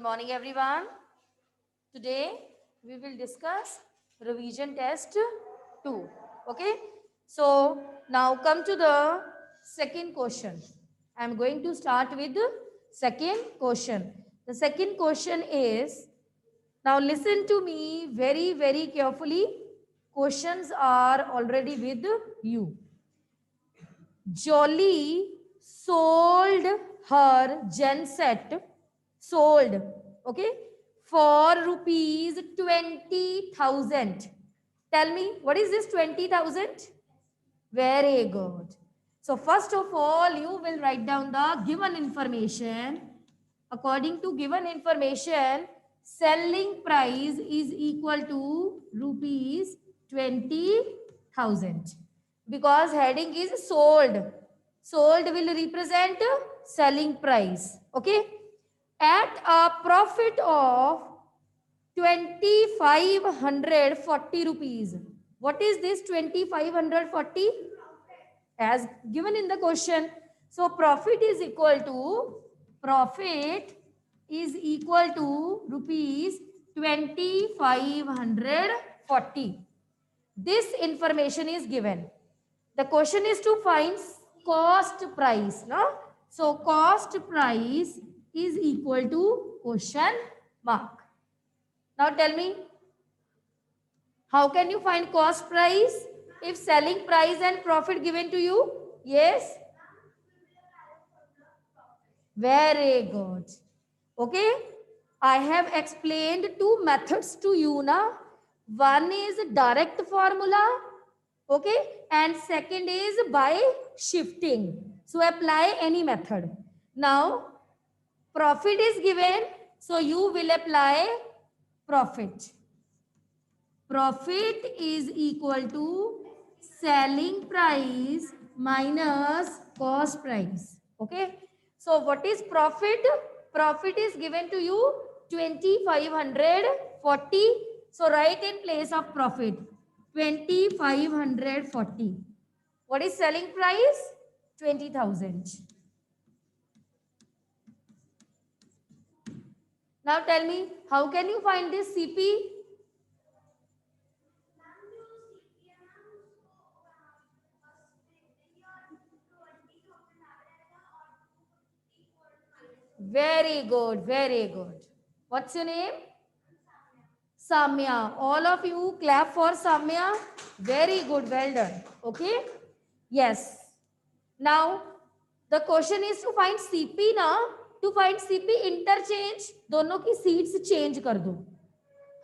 morning everyone. Today we will discuss revision test 2. Okay. So now come to the second question. I am going to start with the second question. The second question is, now listen to me very carefully. Questions are already with you. Jolly sold her genset, sold, okay, for rupees 20,000. Tell me, what is this 20,000? Very good. So first of all, you will write down the given information. According to given information, selling price is equal to rupees 20,000 because heading is sold. Sold will represent selling price. Okay. At a profit of 2,540 rupees. What is this 2,540? As given in the question. So profit is equal to rupees 2,540. This information is given. The question is to find cost price. No? So cost price is equal to question mark. Now tell me, how can you find cost price if selling price and profit given to you? Yes? Very good. Okay. I have explained two methods to you now. One is direct formula. Okay. And second is by shifting. So apply any method. Now profit is given. So you will apply profit. Profit is equal to selling price minus cost price. Okay. So what is profit? Profit is given to you 2,540. So write in place of profit 2,540. What is selling price? 20,000. Now tell me, how can you find this CP? Very good, very good. What's your name? Samya. All of you clap for Samya. Very good, well done. Okay? Yes. Now, the question is to find CP ना. To find CP interchange, दोनों की seats change कर दो.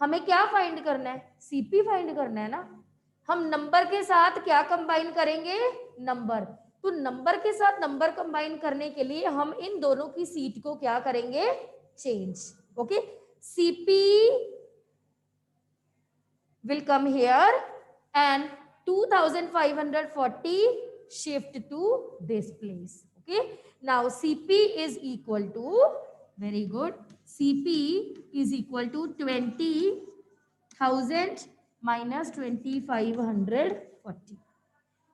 हमें क्या find करना है? CP find करना है ना. हम नंबर के साथ क्या कंबाइन करेंगे? नंबर. तो नंबर के साथ नंबर कंबाइन करने के लिए हम इन दोनों की सीट को क्या करेंगे? Change. Okay. CP will come here and 2,540 shift to this place. Okay. Now CP is equal to, very good, CP is equal to 20,000 minus 2,540.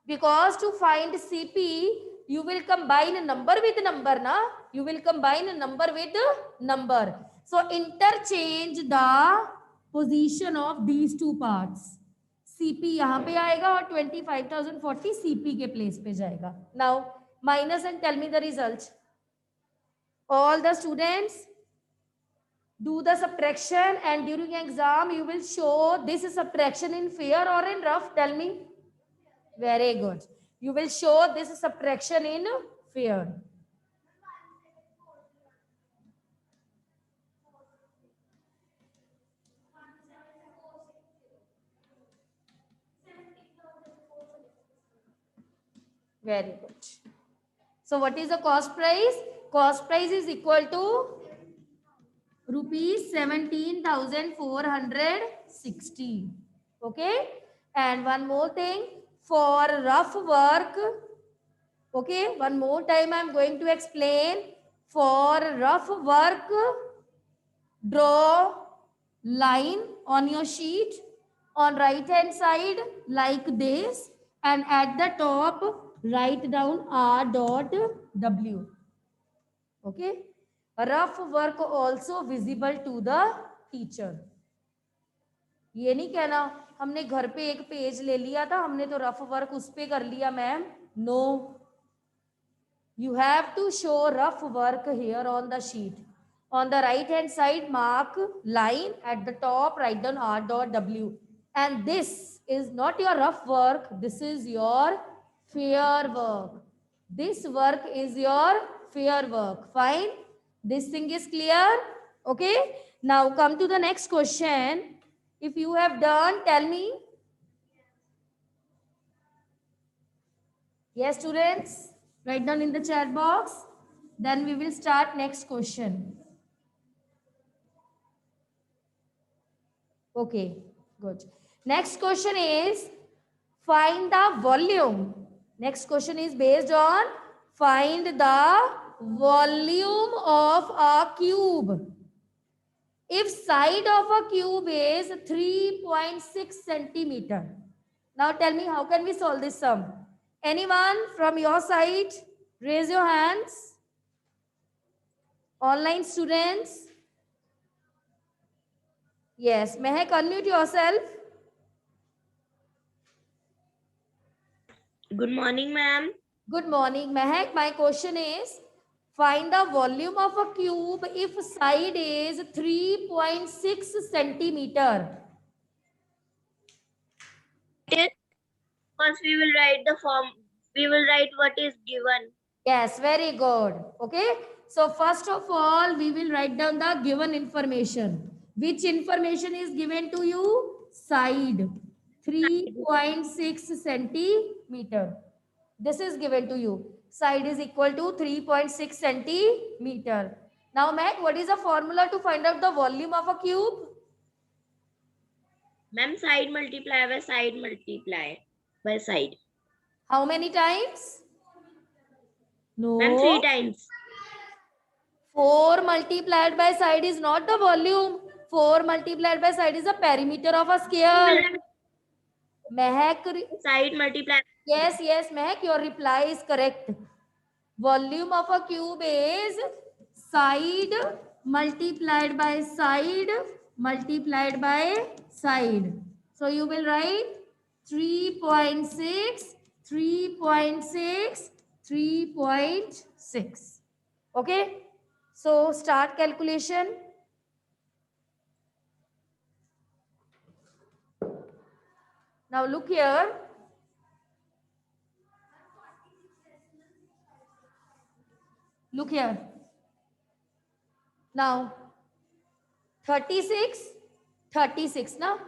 Because to find CP, you will combine number with number, na? You will combine number with number. So interchange the position of these two parts. CP यहाँ पे आएगा और 25,040 CP के place पे जाएगा. Now minus and tell me the result. All the students do the subtraction and during exam you will show this is subtraction in fair or in rough. Tell me. Very good. You will show this subtraction in fair. Very good. So what is the cost price? Cost price is equal to rupees 17,460. Okay. And one more thing, for rough work, okay, one more time I am going to explain. For rough work, draw line on your sheet on right hand side like this, and at the top write down R.W. Okay. Rough work also visible to the teacher. ये नहीं कहना हमने घर पे एक page ले लिया था, हमने तो रफ वर्क उस पे कर लिया ma'am. No, you have to show rough work here on the sheet. On the right hand side, mark line at the top, write down R dot W. And this is not your rough work, this is your fair work. This work is your fair work. Fine. This thing is clear. Okay. Now come to the next question. If you have done, tell me. Yes, students. Write down in the chat box. Then we will start next question. Okay, good. Next question is find the volume. Next question is based on find the volume of a cube. If side of a cube is 3.6 centimeter. Now tell me how can we solve this sum? Anyone from your side? Raise your hands. Online students? Yes, Mehak, unmute yourself. Good morning, ma'am. Good morning, Mehak. My question is, find the volume of a cube if side is 3.6 centimeter. First, we will write the form. We will write what is given. Yes, very good. Okay. So first of all, we will write down the given information. Which information is given to you? Side 3.6 centimeter. This is given to you. Side is equal to 3.6 centimeter. Now, Matt, what is the formula to find out the volume of a cube? Ma'am, side multiply by side multiply by side. How many times? No. Ma'am, 3 times. 4 multiplied by side is not the volume. 4 multiplied by side is the perimeter of a sphere. Mehak. Side multiply. Yes, yes, Mehak, your reply is correct. Volume of a cube is side multiplied by side multiplied by side. So you will write 3.6, 3.6, 3.6. Okay. So start calculation. Now look here. Look here. Now 36, 36 now.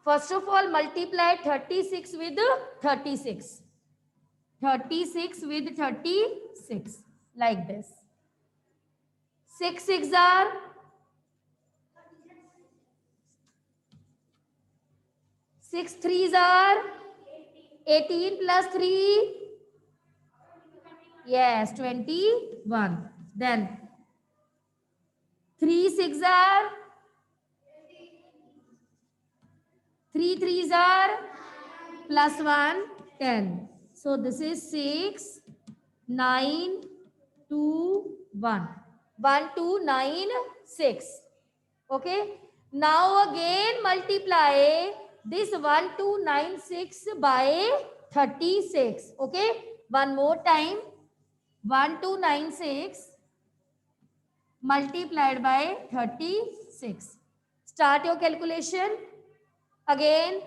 First of all, multiply 36 with 36. 36 with 36 like this. 6 6 are 6 3s are 18 plus 3. Yes, 21. Then 3 6 are 3 3s are plus 1 10. So this is 6 9 2 1. 1 2 9 6. Okay. Now again multiply this 1 2 9 6 by 36. Okay. One more time. 1 2 9 6 multiplied by 36. Start your calculation. Again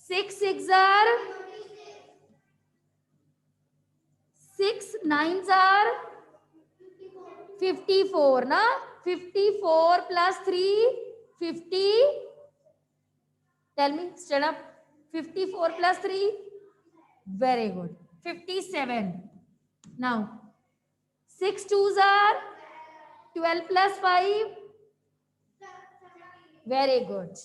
6 6 are 6 9s are 54 na 54 plus 3 50. Tell me, stand up. 54 plus 3. Very good. 57. Now 6 2s are 12 plus 5. Very good.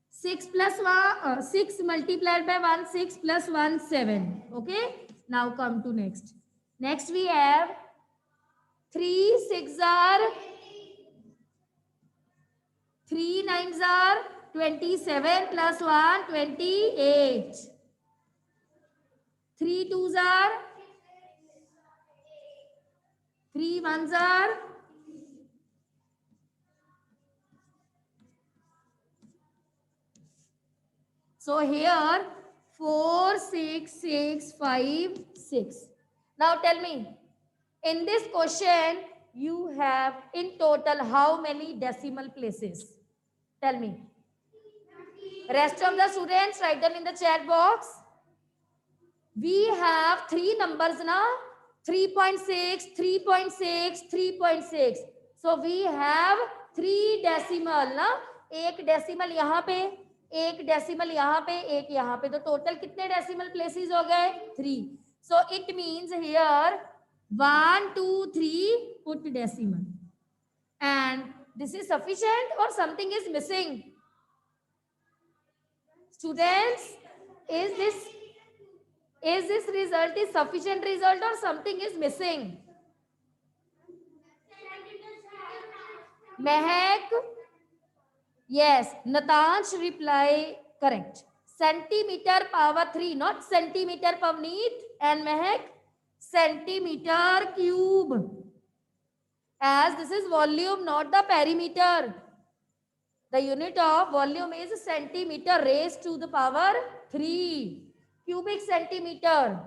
6 plus 1, 6 multiplied by 1, 6 plus 1, 7. Okay. Now come to next. Next we have 3 6 are 3 9s are 27 plus 1, 28. 3 2s are 3 ones are so here 4, 6, 6, 5, 6. Now tell me, in this question, you have in total how many decimal places? Tell me. Rest of the students, write them in the chat box. We have three numbers now. 3.6, 3.6, 3.6. So we have three decimal ना. एक decimal यहाँ पे, एक decimal यहाँ पे, एक यहाँ पे. तो total कितने decimal places हो गए? 3. So it means here 1, 2, 3 put decimal. And this is sufficient or something is missing? Students, is this result is sufficient result or something is missing? Mehak? Yes, Natansh reply correct. Centimeter power 3, not centimeter Pavneet and Mehak. Centimeter cube. As this is volume, not the perimeter. The unit of volume is centimeter raised to the power 3 cubic centimeter.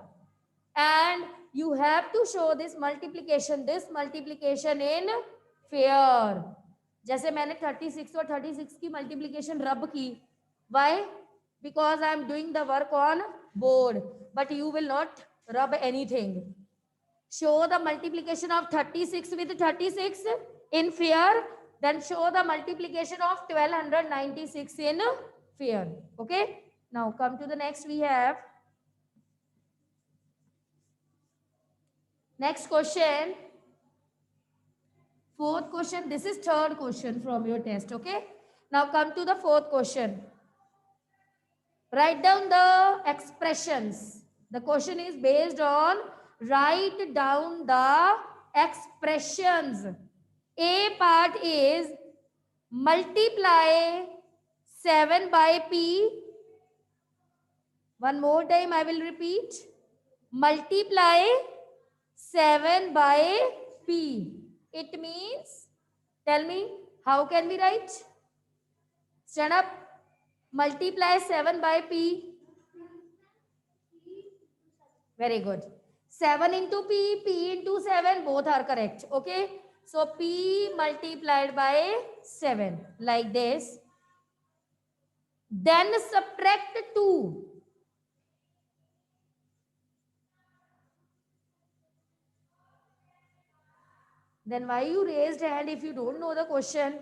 And you have to show this multiplication in fair. जैसे मैंने 36 और 36 की multiplication रब की. Why? Because I am doing the work on board. But you will not rub anything. Show the multiplication of 36 with 36 in fair. Then show the multiplication of 1296 in fair. Okay. Now come to the next. We have next question. Fourth question. This is third question from your test. Okay. Now come to the fourth question. Write down the expressions. The question is based on write down the expressions. A part is multiply 7 by P. One more time I will repeat. Multiply 7 by P. It means, tell me, how can we write? Stand up. Multiply 7 by P. Very good. 7 into P, P into 7, both are correct. Okay. So P multiplied by 7 like this. Then subtract 2. Then why you raised hand if you don't know the question?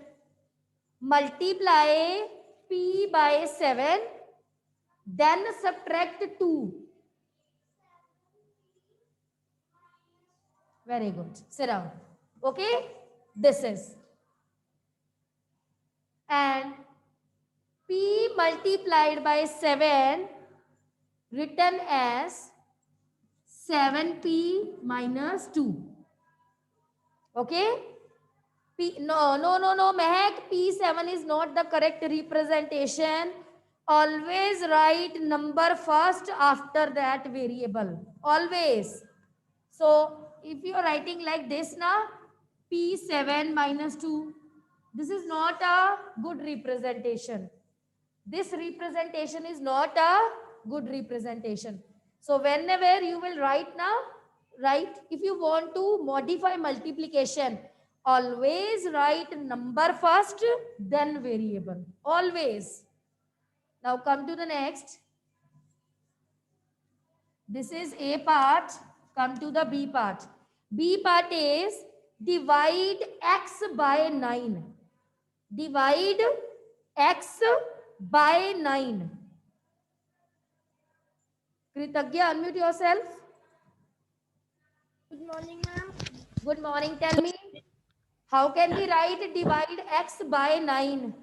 Multiply P by 7. Then subtract 2. Very good. Sit down. Okay. This is. And P multiplied by 7 written as 7P minus 2. Okay. No, Mehak, P7 is not the correct representation. Always write number first, after that variable. Always. So, if you are writing like this now, P7 minus 2, this is not a good representation. This representation is not a good representation. So, whenever you will write now, write, if you want to modify multiplication, always write number first, then variable. Always. Now, come to the next. This is A part. Come to the B part. B part is divide x by 9. Divide x by 9. Kritagya, unmute yourself. Good morning, ma'am. Good morning. Tell me, how can we write divide x by 9?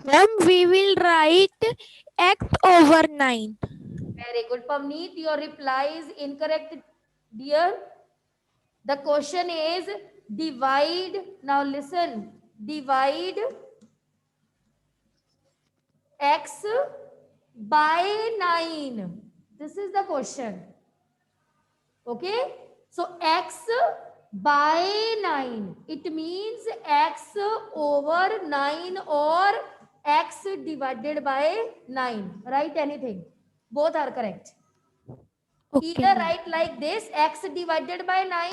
Ma'am, we will write x over 9. Very good. Pavneet, your reply is incorrect, dear. The question is divide. Now listen. Divide x by 9. This is the question. Okay. So x by 9. It means x over 9 or x divided by 9. Write anything. Both are correct. Okay, Either ma'am. write like this, x divided by 9,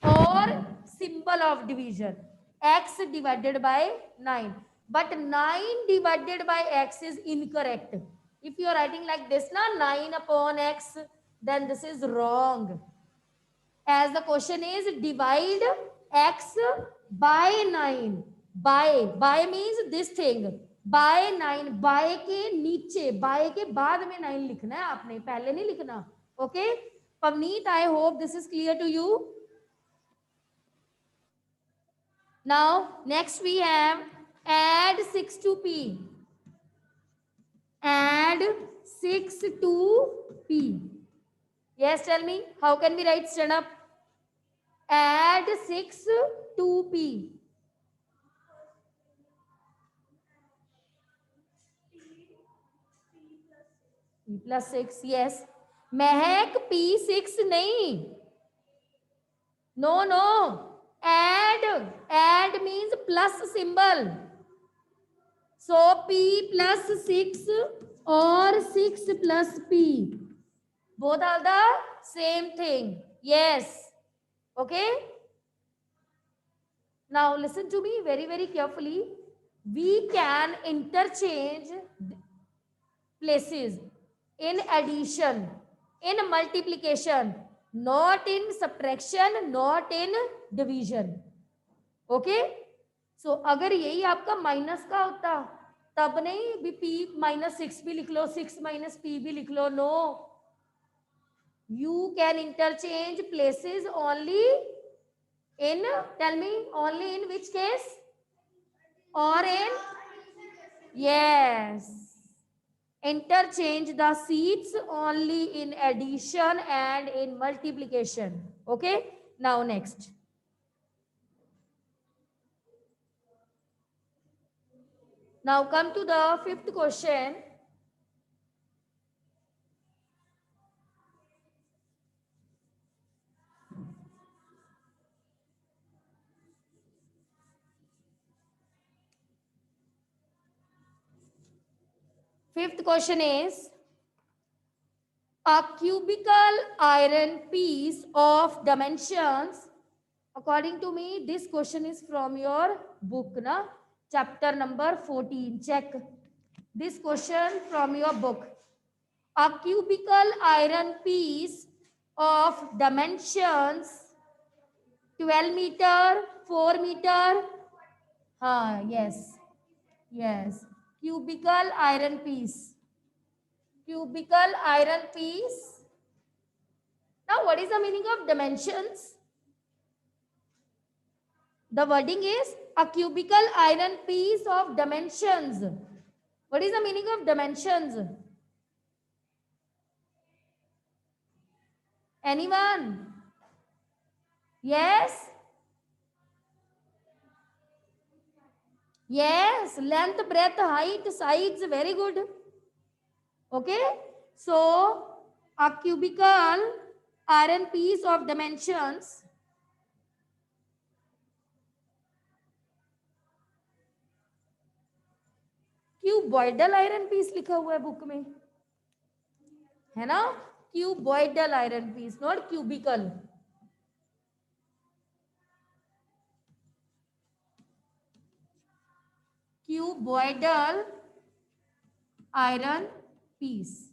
or symbol of division, x divided by 9. But 9 divided by x is incorrect. If you are writing like this, na 9 upon x, then this is wrong. As the question is divide x by 9. By means this thing. By 9. By के नीचे, by के बाद में 9 लिखना है आपने, पहले नहीं लिखना. Okay? Pavneet, I hope this is clear to you. Now, next we have add 6 to p. Add 6 to p. Yes, tell me, how can we write? Stand up. Add 6 to p. P plus 6, yes. Mehak P6 nahi. No. Add means plus symbol. So P plus 6 or 6 plus P. Both are the same thing. Yes. Okay. Now listen to me very, very carefully. We can interchange places in addition, in multiplication, not in subtraction, not in division. Okay? So अगर यही आपका minus का होता तब नहीं भी p minus 6 भी लिख लो, 6 minus p भी लिख लो. No. You can interchange places only in, tell me, only in which case? Or in? Yes. Interchange the seats only in addition and in multiplication. Okay? Now next. Now come to the fifth question. Fifth question is, a cubical iron piece of dimensions. According to me, this question is from your book, na? Chapter number 14. Check this question from your book. A cubical iron piece of dimensions 12 meter, 4 meter. Yes. Cubical iron piece. Cubical iron piece. Now, what is the meaning of dimensions? The wording is a cubical iron piece of dimensions. What is the meaning of dimensions? Anyone? Yes? Yes, length, breadth, height, sides, very good. Okay, so a cubical iron piece of dimensions cuboidal iron piece लिखा हुआ है book में, है ना? Cuboidal iron piece, not cubical. Cuboidal iron piece.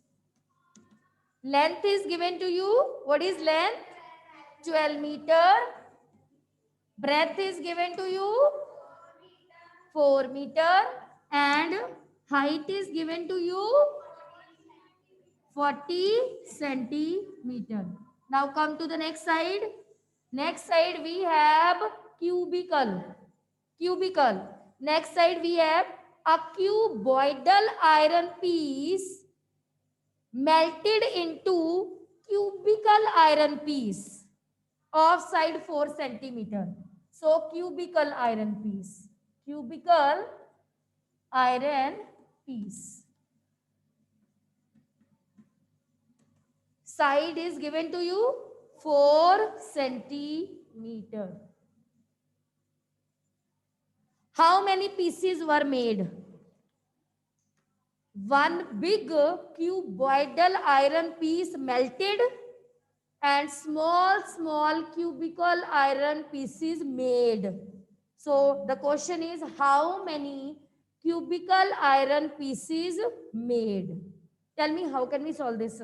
Length is given to you. What is length? 12 meter. Breadth is given to you. 4 meter. And height is given to you. 40 centimeter. Now come to the next side. Next side we have cubical. Next side we have a cuboidal iron piece melted into cubical iron piece of side 4 centimeter. So cubical iron piece. Cubical iron piece. Side is given to you 4 centimeter. meter. How many pieces were made? One big cuboidal iron piece melted and small cubical iron pieces made. So the question is, how many cubical iron pieces made? Tell me, how can we solve this?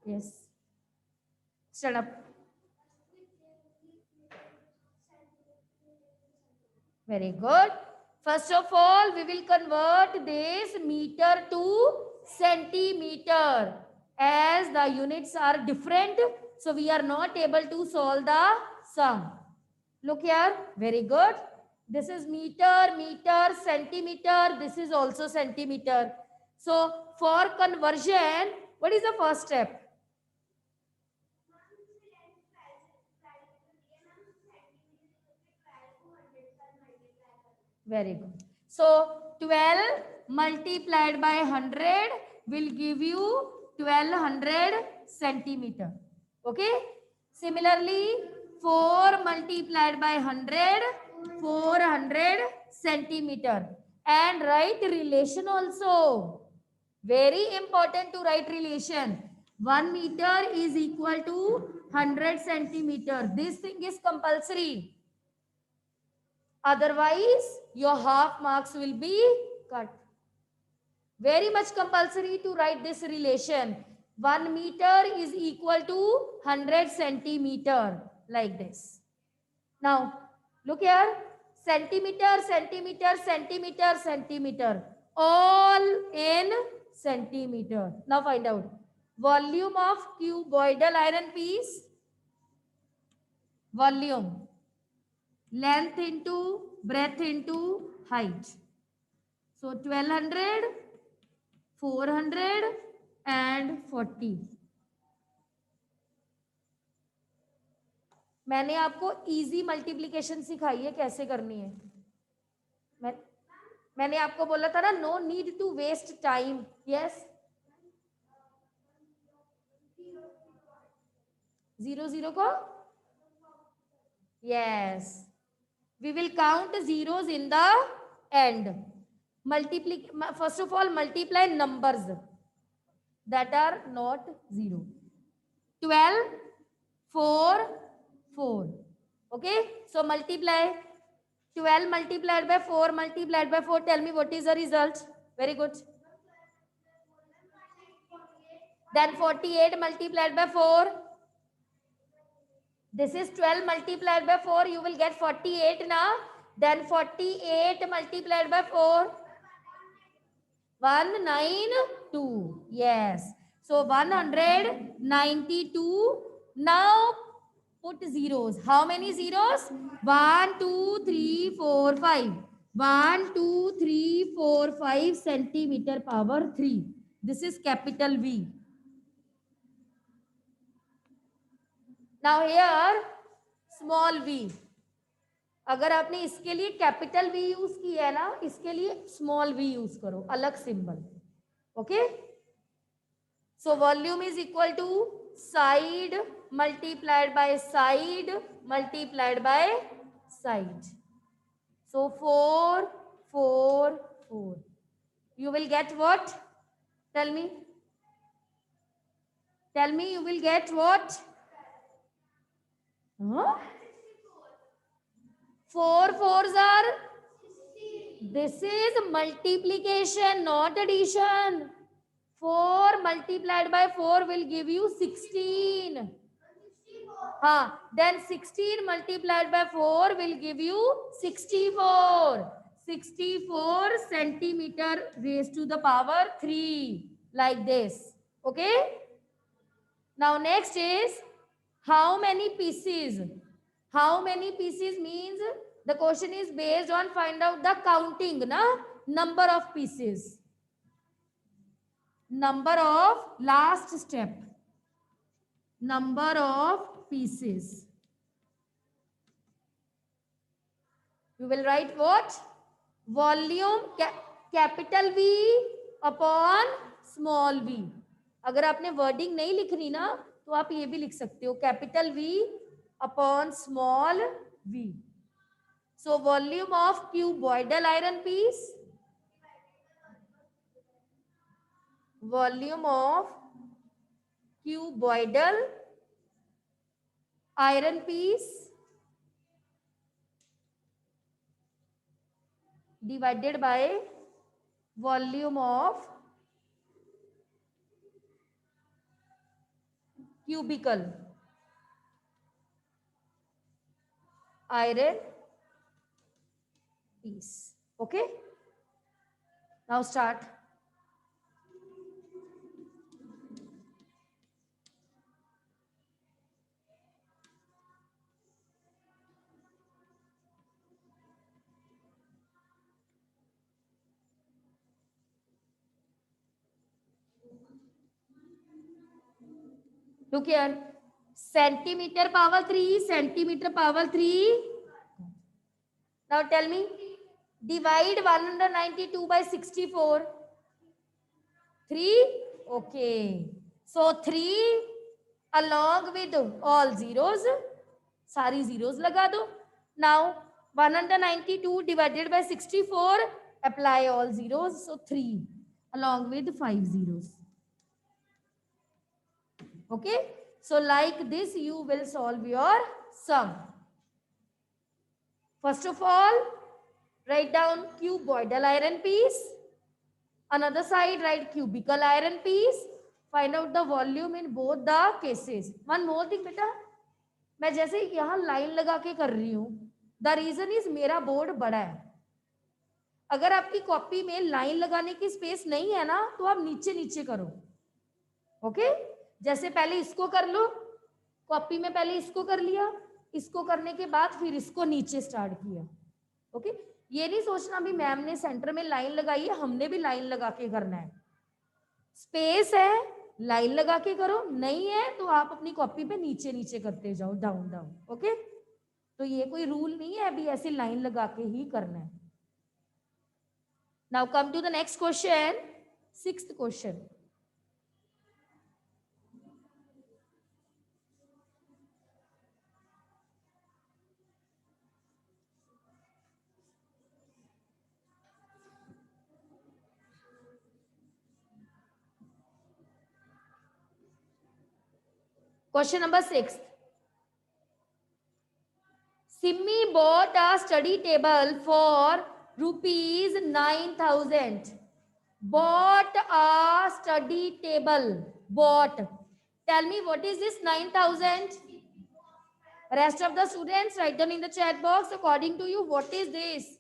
Yes. Stand up. Very good. First of all, we will convert this meter to centimeter. As the units are different, so we are not able to solve the sum. Look here. Very good. This is meter, meter, centimeter. This is also centimeter. So for conversion, what is the first step? Very good. So 12 multiplied by 100 will give you 1200 centimeter. Okay. Similarly, 4 multiplied by 100, 400 centimeter. And write relation also. Very important to write relation. 1 meter is equal to 100 centimeter. This thing is compulsory. Otherwise, your half marks will be cut. Very much compulsory to write this relation. 1 meter is equal to 100 centimeter, like this. Now, look here. Centimeter, centimeter, centimeter, centimeter. All in centimeter. Now find out. Volume of cuboidal iron piece. Volume. Length into breadth into height. So 1200, 400 and 40. मैंने आपको easy multiplication सिखाई है कैसे करनी है. मैंने आपको बोला था ना, no need to waste time. Yes. 0 को yes. We will count zeros in the end. First of all, multiply numbers that are not 0. 12, 4, 4. Okay. So multiply. 12 multiplied by 4 multiplied by 4. Tell me what is the result. Very good. Then 48 multiplied by 4. This is 12 multiplied by 4. You will get 48 now. Then 48 multiplied by 4. 192. Yes. So 192. Now put zeros. How many zeros? 1, 2, 3, 4, 5. 1, 2, 3, 4, 5 centimeter power 3. This is capital V. Now here small v. अगर आपने इसके लिए capital V use किया है ना, इसके लिए small v use करो, अलग symbol. Okay. So volume is equal to side multiplied by side multiplied by side. So 4, 4, 4. You will get what? Tell me. Tell me, you will get what? Huh? 4 fours are? This is multiplication, not addition. 4 multiplied by 4 will give you 16. Then 16 multiplied by 4 will give you 64. 64 centimeter raised to the power 3. Like this. Okay. Now next is how many pieces? How many pieces means the question is based on find out the counting, na? Number of pieces. Number of last step. Number of pieces. You will write what? Volume capital V upon small v. अगर आपने wording नहीं लिखनी ना तो आप ये भी लिख सकते हो, capital V upon small v. So volume of cuboidal iron piece, volume of cuboidal iron piece divided by volume of cubical iron piece. Okay, now start. Look here, centimeter power 3, centimeter power 3. Now tell me, divide 192 by 64. 3. Okay. So 3 along with all zeros. Sari zeros laga do. Now 192 divided by 64. Apply all zeros. So 3 along with 5 zeros. Okay. So like this you will solve your sum. First of all, write down cuboidal iron piece. Another side, write cubical iron piece. Find out the volume in both the cases. One more thing बेटा, मैं जैसे यहाँ line लगा के कर रही हूँ. The reason is मेरा बोर्ड बड़ा है. अगर आपकी कॉपी में लाइन लगाने की स्पेस नहीं है ना, तो आप नीचे नीचे करो. ओके, जैसे पहले इसको कर लो, कॉपी में पहले इसको कर लिया, इसको करने के बाद फिर इसको नीचे स्टार्ट किया. ओके, ये नहीं सोचना भी मैम ने सेंटर में लाइन लगाई है, हमने भी लाइन लगा के करना है. स्पेस है, लाइन लगा के करो. नहीं है तो आप अपनी कॉपी पे नीचे नीचे करते जाओ, डाउन डाउन. ओके, तो ये कोई रूल नहीं है अभी ऐसी लाइन लगा के ही करना है. Now come to the next question, 6th question. Question number 6. Simmi bought a study table for rupees 9,000. Bought a study table. Bought. Tell me what is this 9,000? Rest of the students write down in the chat box according to you what is this.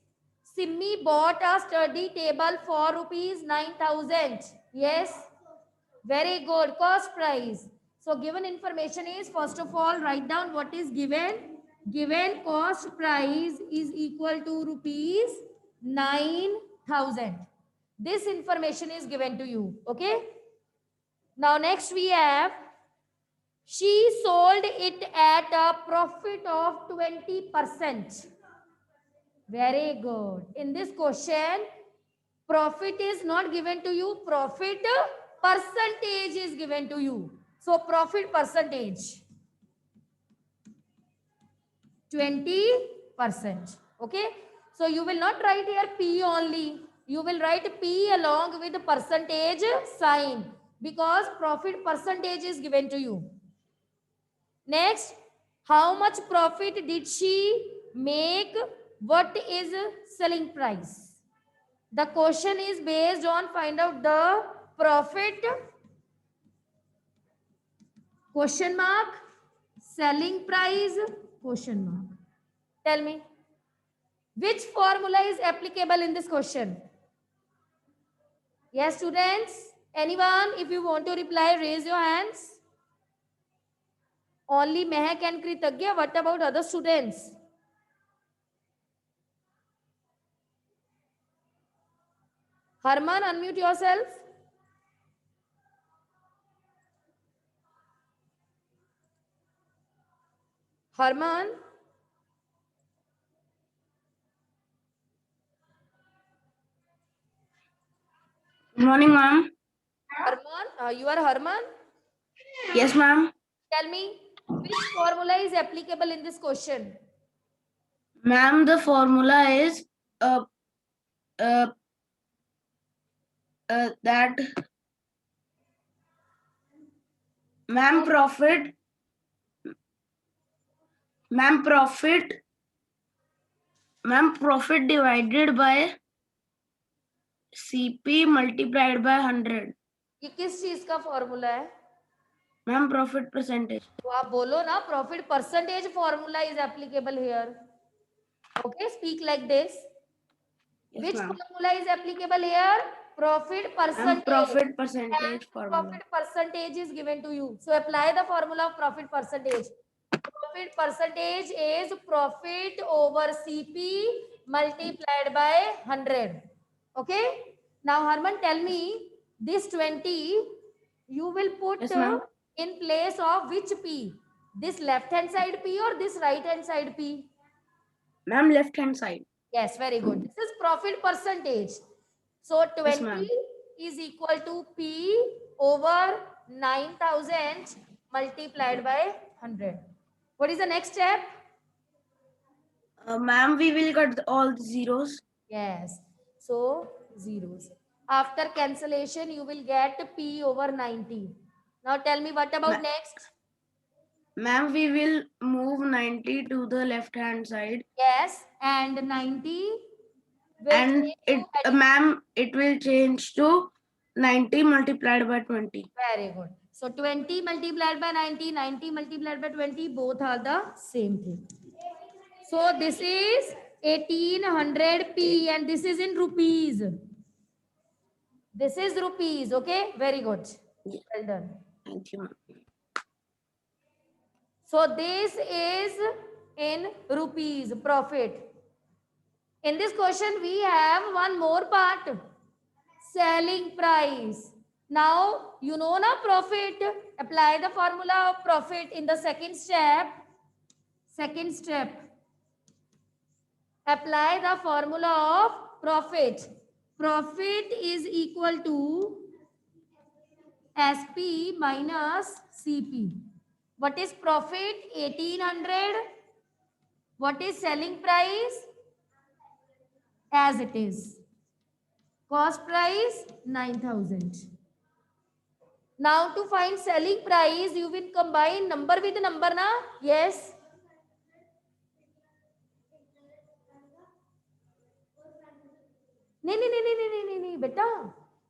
Simmi bought a study table for rupees 9,000. Yes. Very good. Cost price. So given information is, first of all, write down what is given. Given cost price is equal to rupees 9,000. This information is given to you. Okay. Now next we have, she sold it at a profit of 20%. Very good. In this question, profit is not given to you. Profit percentage is given to you. So profit percentage 20%. Okay. So you will not write here P only. You will write P along with the percentage sign because profit percentage is given to you. Next, how much profit did she make? What is selling price? The question is based on find out the profit, question mark, selling price, question mark. Tell me, which formula is applicable in this question? Yes, students, anyone, if you want to reply, raise your hands. Only Mehak and Kritagya. What about other students? Harman, unmute yourself. Harman. Good morning, ma'am. Harman, you are Harman? Yes, ma'am. Tell me, Which formula is applicable in this question? Ma'am, the formula is uh, uh, that ma'am profit divided by CP multiplied by 100. ये किस चीज का formula है? Ma'am, profit percentage. तो आप बोलो ना, profit percentage formula is applicable here. Okay, speak like this. Yes, Which ma'am. formula is applicable here? Profit Ma'am, percentage. profit percentage formula. Profit percentage is given to you. So apply the formula of profit percentage. Profit percentage is profit over CP multiplied by 100. Okay. Now Harman, tell me this 20 you will put Yes, ma'am. in place of which P? This left hand side P or this right hand side P? Ma'am, left hand side. Yes, very good. This is profit percentage. So 20 ma'am. is equal to P over 9,000 multiplied by 100. What is the next step? Ma'am, we will cut all the zeros. Yes. So zeros. After cancellation, you will get P over 90. Now tell me what about next? Ma'am, we will move 90 to the left hand side. Yes. And 90 will And change it, to ma'am, it will change to 90 multiplied by 20. Very good. So 20 multiplied by 90, 90 multiplied by 20, both are the same thing. So this is 1800p and this is in rupees. This is rupees, okay? Very good. Well done. Thank you, ma'am. So this is in rupees, profit. In this question, we have one more part, selling price. Now, you know na profit, apply the formula of profit in the second step. Second step, apply the formula of profit. Profit is equal to SP minus CP. What is profit? 1800. What is selling price? As it is. Cost price 9,000. Now to find selling price, you will combine number with number, na? Yes. नहीं बेटा,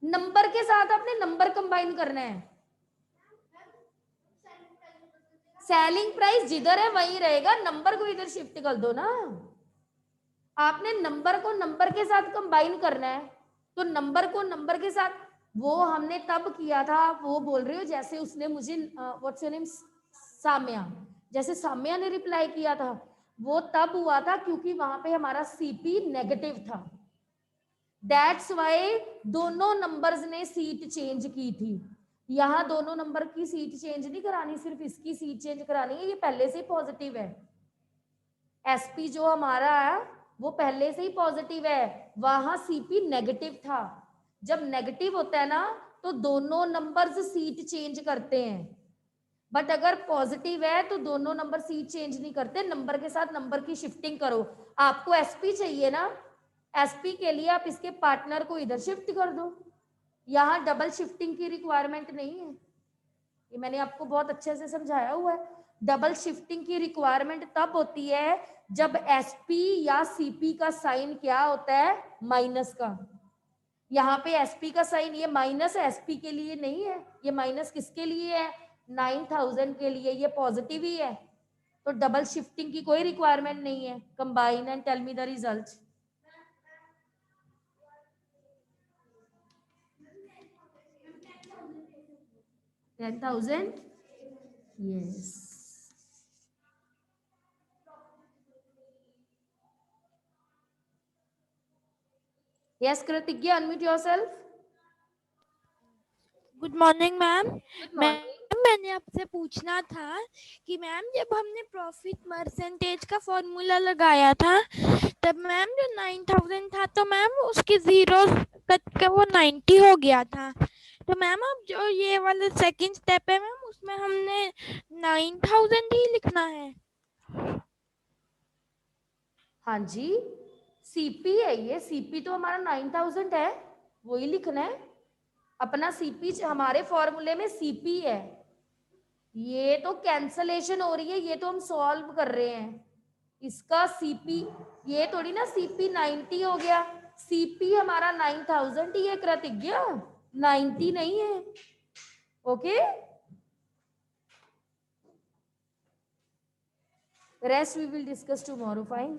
number के साथ आपने number combine करना है. Selling price जिधर है वहीं रहेगा, नंबर को इधर शिफ्ट कर दो ना. आपने नंबर को नंबर के साथ कंबाइन करना है, तो नंबर को नंबर के साथ वो हमने तब किया था. वो बोल रही हो जैसे उसने मुझे व्हाट्स योर नेम साम्या, जैसे साम्या ने रिप्लाई किया था, वो तब हुआ था क्योंकि वहां पे हमारा सीपी नेगेटिव था. दैट्स वाई दोनों नंबर्स ने सीट चेंज की थी. यहाँ दोनों नंबर की सीट चेंज नहीं करानी, सिर्फ इसकी सीट चेंज करानी है. ये पहले से ही पॉजिटिव है. एसपी जो हमारा है वो पहले से ही पॉजिटिव है, वहां सीपी नेगेटिव था. जब नेगेटिव होता है ना तो दोनों नंबर्स सीट चेंज करते हैं, बट अगर पॉजिटिव है तो दोनों नंबर सीट चेंज नहीं करते. नंबर के साथ नंबर की शिफ्टिंग करो. आपको एसपी चाहिए ना, एसपी के लिए आप इसके पार्टनर को इधर शिफ्ट कर दो. यहाँ डबल शिफ्टिंग की रिक्वायरमेंट नहीं है, ये मैंने आपको बहुत अच्छे से समझाया हुआ है. डबल शिफ्टिंग की रिक्वायरमेंट तब होती है जब एसपी या सीपी का साइन क्या होता है, माइनस का. यहाँ पे एसपी का साइन ये माइनस एसपी के लिए नहीं है, ये माइनस किसके लिए है, 9,000 के लिए. ये पॉजिटिव ही है, तो डबल शिफ्टिंग की कोई रिक्वायरमेंट नहीं है. Combine and tell me the result. 10,000. Yes. Yes, Kritigya, unmute yourself. Good morning ma'am. Good morning. मैंने आपसे पूछना था कि मैम जब हमने प्रॉफिट परसेंटेज का फॉर्मूला लगाया था तब मैम जो 9,000 था तो मैम उसके जीरो कट के वो 90 हो गया था. तो मैम अब जो ये वाला सेकंड स्टेप है मैम उसमें हमने 9000 ही लिखना है। हाँ जी, सीपी है ये, सीपी तो हमारा 9000 है, वही लिखना है। अपना सीपी हमारे फॉर्मूले में सीपी है। ये तो कैंसलेशन हो रही है, ये तो हम सॉल्व कर रहे हैं। इसका सीपी, ये थोड़ी ना सीपी 90 हो गया, सीपी हमारा 9000 ही है कृतिज्ञ, 90 नहीं है। Okay, rest we will discuss tomorrow, fine.